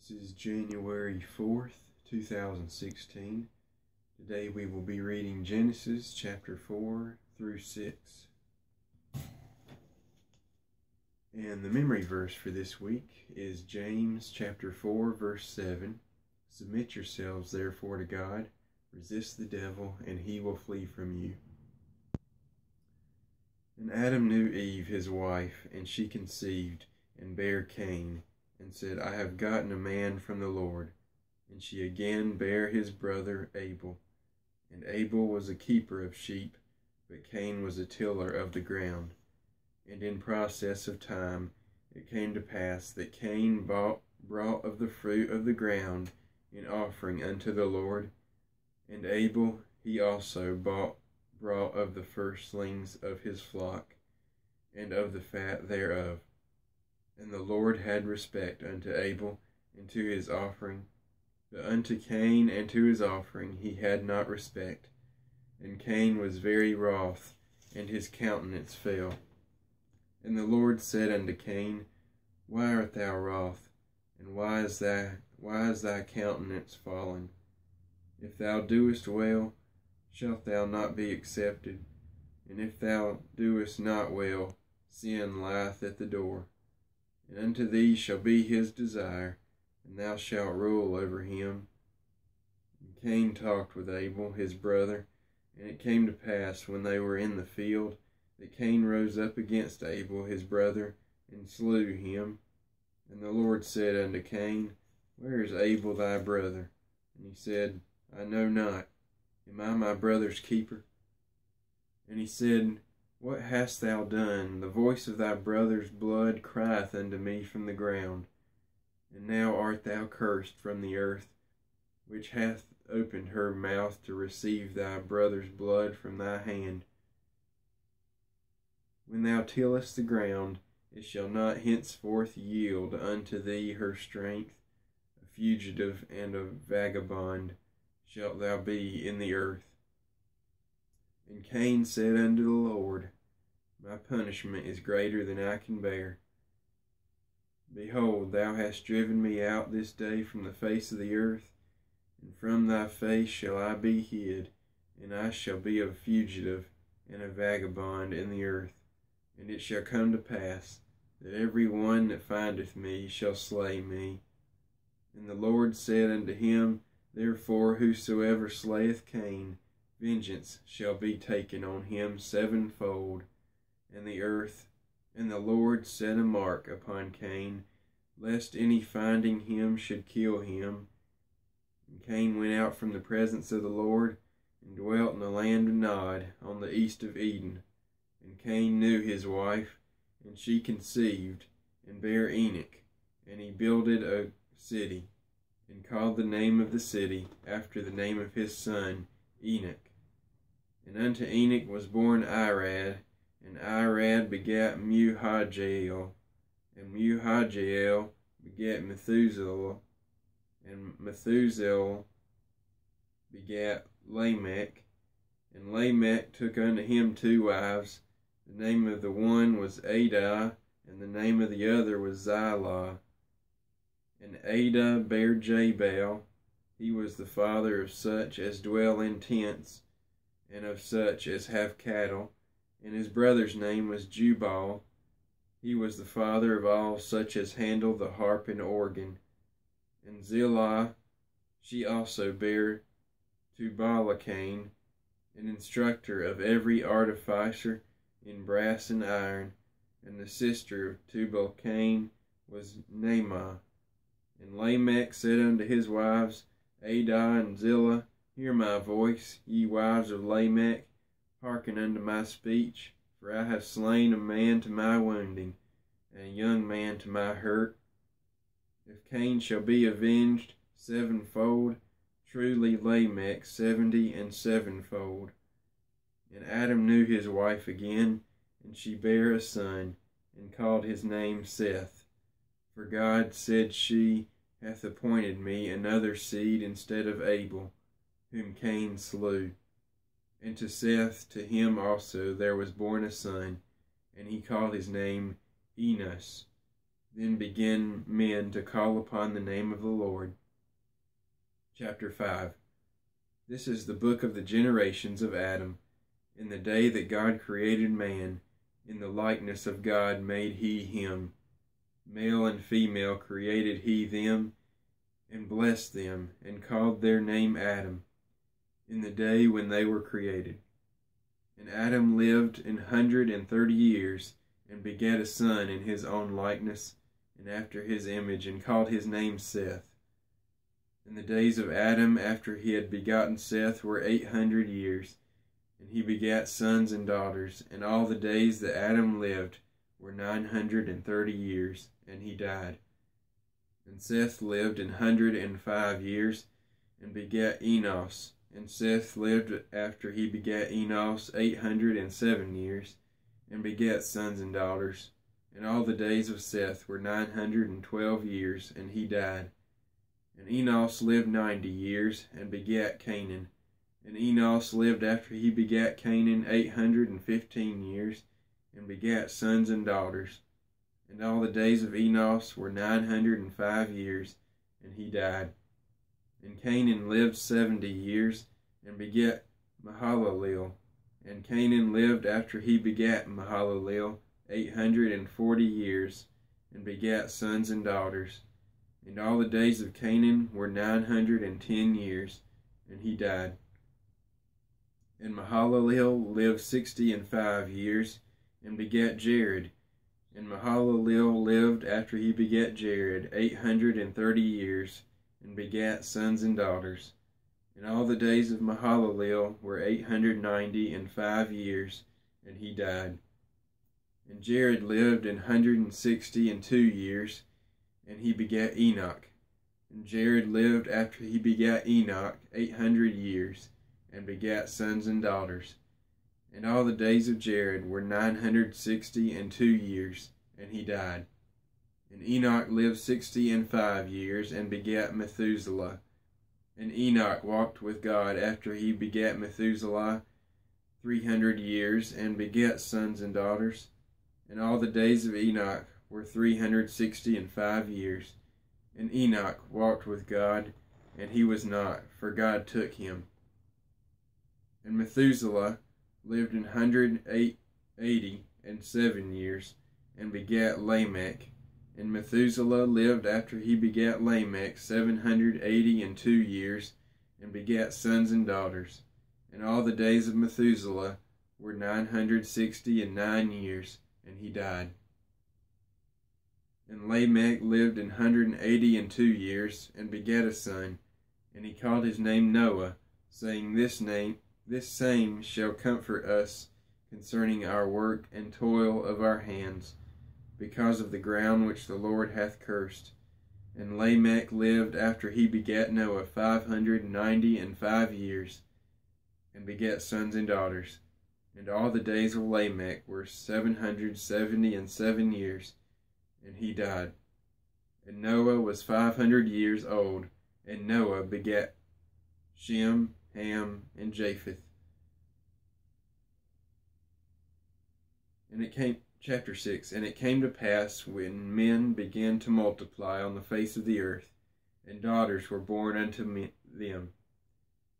This is January 4th, 2016. Today we will be reading Genesis chapter 4 through 6. And the memory verse for this week is James chapter 4 verse 7. Submit yourselves therefore to God, resist the devil, and he will flee from you. And Adam knew Eve his wife, and she conceived, and bare Cain, and said, I have gotten a man from the Lord. And she again bare his brother Abel. And Abel was a keeper of sheep, but Cain was a tiller of the ground. And in process of time it came to pass that Cain brought of the fruit of the ground in offering unto the Lord, and Abel he also brought of the firstlings of his flock, and of the fat thereof. And the Lord had respect unto Abel and to his offering, but unto Cain and to his offering he had not respect. And Cain was very wroth, and his countenance fell. And the Lord said unto Cain, Why art thou wroth, and why is thy countenance fallen? If thou doest well, shalt thou not be accepted? And if thou doest not well, sin lieth at the door. And unto thee shall be his desire, and thou shalt rule over him. And Cain talked with Abel his brother, and it came to pass, when they were in the field, that Cain rose up against Abel his brother, and slew him. And the Lord said unto Cain, Where is Abel thy brother? And he said, I know not. Am I my brother's keeper? And he said, What hast thou done? The voice of thy brother's blood crieth unto me from the ground. And now art thou cursed from the earth, which hath opened her mouth to receive thy brother's blood from thy hand. When thou tillest the ground, it shall not henceforth yield unto thee her strength. A fugitive and a vagabond shalt thou be in the earth. And Cain said unto the Lord, My punishment is greater than I can bear. Behold, thou hast driven me out this day from the face of the earth, and from thy face shall I be hid, and I shall be a fugitive and a vagabond in the earth. And it shall come to pass that every one that findeth me shall slay me. And the Lord said unto him, Therefore whosoever slayeth Cain, vengeance shall be taken on him sevenfold. And the Lord set a mark upon Cain, lest any finding him should kill him. And Cain went out from the presence of the Lord, and dwelt in the land of Nod, on the east of Eden. And Cain knew his wife, and she conceived, and bare Enoch. And he builded a city, and called the name of the city after the name of his son Enoch. And unto Enoch was born Irad, and Irad begat Mehujael, and Mehujael begat Methuselah, and Methuselah begat Lamech. And Lamech took unto him 2 wives. The name of the one was Adah, and the name of the other was Zillah. And Adah bare Jabal. He was the father of such as dwell in tents, and of such as have cattle. And his brother's name was Jubal. He was the father of all such as handle the harp and organ. And Zillah, she also bare Tubal-Cain, an instructor of every artificer in brass and iron. And the sister of Tubal-Cain was Naamah. And Lamech said unto his wives, Adah and Zillah, Hear my voice, ye wives of Lamech, hearken unto my speech, for I have slain a man to my wounding, and a young man to my hurt. If Cain shall be avenged sevenfold, truly Lamech 70 and sevenfold. And Adam knew his wife again, and she bare a son, and called his name Seth. For God, said she, hath appointed me another seed instead of Abel, whom Cain slew. And to Seth, to him also there was born a son, and he called his name Enos. Then began men to call upon the name of the Lord. Chapter 5. This is the book of the generations of Adam. In the day that God created man, in the likeness of God made he him. Male and female created he them, and blessed them, and called their name Adam, in the day when they were created. And Adam lived 130 years, and begat a son in his own likeness, and after his image, and called his name Seth. And the days of Adam after he had begotten Seth were 800 years, and he begat sons and daughters. And all the days that Adam lived were 930 years, and he died. And Seth lived 105 years, and begat Enos. And Seth lived after he begat Enos 807 years, and begat sons and daughters. And all the days of Seth were 912 years, and he died. And Enos lived 90 years, and begat Canaan. And Enos lived after he begat Canaan 815 years, and begat sons and daughters. And all the days of Enos were 905 years, and he died. And Canaan lived 70 years, and begat Mahalalel. And Canaan lived after he begat Mahalalel 840 years, and begat sons and daughters. And all the days of Canaan were 910 years, and he died. And Mahalalel lived 65 years, and begat Jared. And Mahalalel lived after he begat Jared 830 years, and begat sons and daughters. And all the days of Mahalalel were 895 years, and he died. And Jared lived 162 years, and he begat Enoch. And Jared lived after he begat Enoch 800 years, and begat sons and daughters. And all the days of Jared were 962 years, and he died. And Enoch lived 65 years, and begat Methuselah. And Enoch walked with God after he begat Methuselah 300 years, and begat sons and daughters. And all the days of Enoch were 365 years. And Enoch walked with God, and he was not, for God took him. And Methuselah lived 187 years, and begat Lamech. And Methuselah lived after he begat Lamech 782 years, and begat sons and daughters. And all the days of Methuselah were 969 years, and he died. And Lamech lived 182 years, and begat a son, and he called his name Noah, saying, This same shall comfort us concerning our work and toil of our hands, because of the ground which the Lord hath cursed. And Lamech lived after he begat Noah 595 years, and begat sons and daughters. And all the days of Lamech were 777 years, and he died. And Noah was 500 years old, and Noah begat Shem, Ham, and Japheth. Chapter 6. And it came to pass, when men began to multiply on the face of the earth, and daughters were born unto them,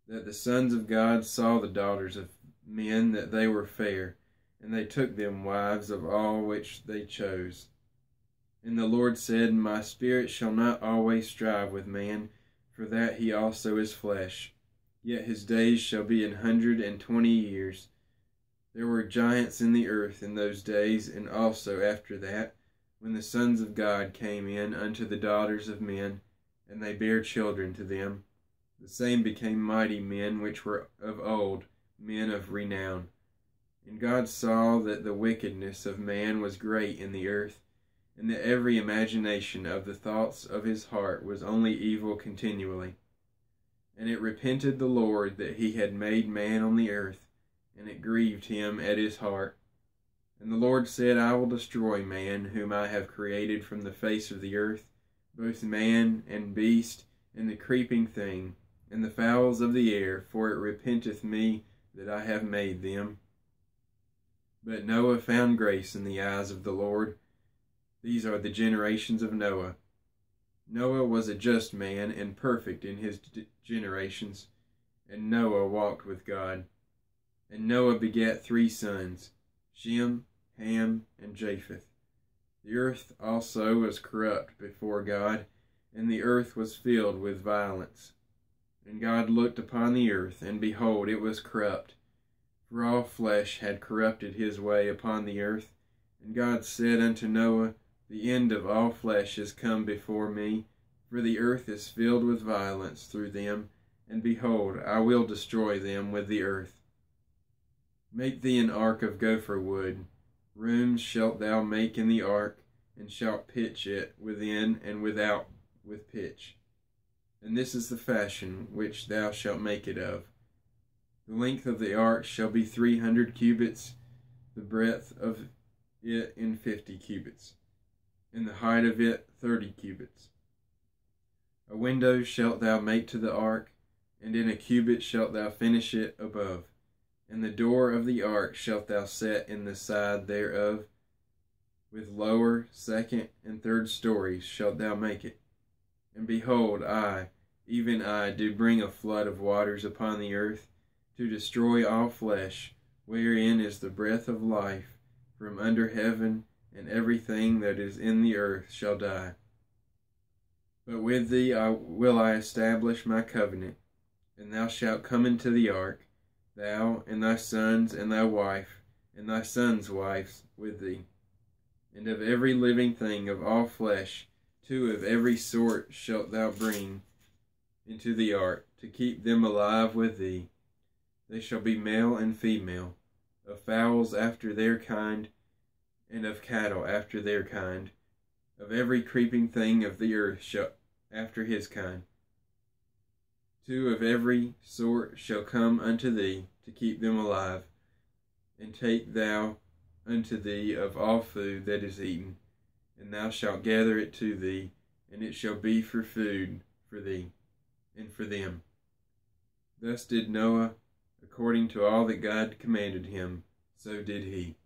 that the sons of God saw the daughters of men, that they were fair, and they took them wives of all which they chose. And the Lord said, My spirit shall not always strive with man, for that he also is flesh. Yet his days shall be 120 years. There were giants in the earth in those days, and also after that, when the sons of God came in unto the daughters of men, and they bare children to them. The same became mighty men which were of old, men of renown. And God saw that the wickedness of man was great in the earth, and that every imagination of the thoughts of his heart was only evil continually. And it repented the Lord that he had made man on the earth, and it grieved him at his heart. And the Lord said, I will destroy man, whom I have created from the face of the earth, both man and beast, and the creeping thing, and the fowls of the air, for it repenteth me that I have made them. But Noah found grace in the eyes of the Lord. These are the generations of Noah. Noah was a just man and perfect in his generations, and Noah walked with God. And Noah begat 3 sons, Shem, Ham, and Japheth. The earth also was corrupt before God, and the earth was filled with violence. And God looked upon the earth, and behold, it was corrupt, for all flesh had corrupted his way upon the earth. And God said unto Noah, The end of all flesh is come before me, for the earth is filled with violence through them, and behold, I will destroy them with the earth. Make thee an ark of gopher wood. Rooms shalt thou make in the ark, and shalt pitch it within and without with pitch. And this is the fashion which thou shalt make it of. The length of the ark shall be 300 cubits, the breadth of it 50 cubits, and the height of it 30 cubits. A window shalt thou make to the ark, and in a cubit shalt thou finish it above. And the door of the ark shalt thou set in the side thereof. With lower, second, and third stories shalt thou make it. And behold, I, even I, do bring a flood of waters upon the earth, to destroy all flesh, wherein is the breath of life, from under heaven, and everything that is in the earth shall die. But with thee will I establish my covenant, and thou shalt come into the ark, thou, and thy sons, and thy wife, and thy sons' wives with thee. And of every living thing of all flesh, 2 of every sort shalt thou bring into the ark, to keep them alive with thee. They shall be male and female, of fowls after their kind, and of cattle after their kind, of every creeping thing of the earth after his kind. 2 of every sort shall come unto thee, to keep them alive. And take thou unto thee of all food that is eaten, and thou shalt gather it to thee, and it shall be for food for thee, and for them. Thus did Noah, according to all that God commanded him, so did he.